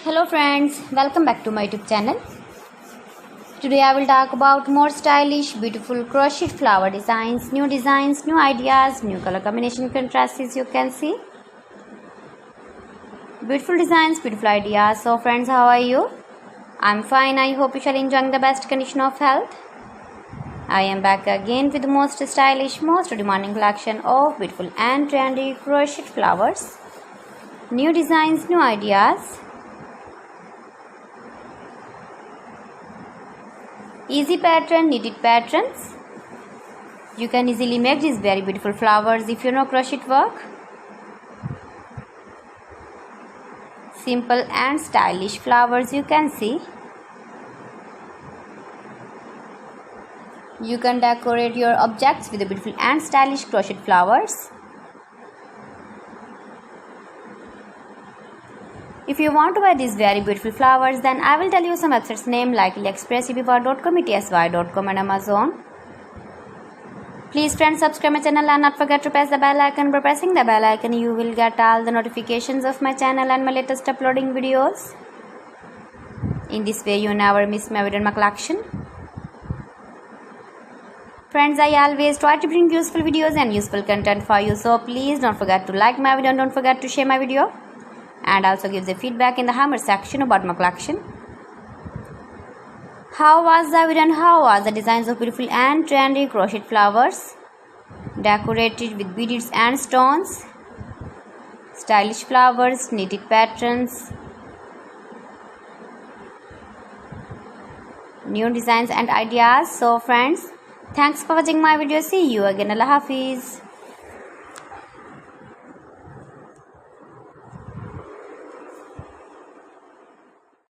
Hello friends, welcome back to my YouTube channel. Today I will talk about more stylish, beautiful crochet flower designs, new ideas, new color combination contrasts you can see. Beautiful designs, beautiful ideas. So friends, how are you? I'm fine. I hope you shall enjoying the best condition of health. I am back again with the most stylish, most demanding collection of beautiful and trendy crochet flowers. New designs, new ideas. Easy pattern, knitted patterns. You can easily make these very beautiful flowers if you know crochet work. Simple and stylish flowers you can see. You can decorate your objects with the beautiful and stylish crochet flowers. If you want to buy these very beautiful flowers, then I will tell you some websites name like AliExpress, eBay.com, ETSY.com and Amazon. Please friends, subscribe my channel and not forget to press the bell icon. By pressing the bell icon, you will get all the notifications of my channel and my latest uploading videos. In this way, you never miss my video in my collection. Friends, I always try to bring useful videos and useful content for you. So please don't forget to like my video and don't forget to share my video. And also give the feedback in the comment section about my collection. How was the video and how was the designs of beautiful and trendy crochet flowers decorated with beads and stones, stylish flowers, knitted patterns, new designs and ideas. So friends, thanks for watching my video. See you again. Allah Hafiz.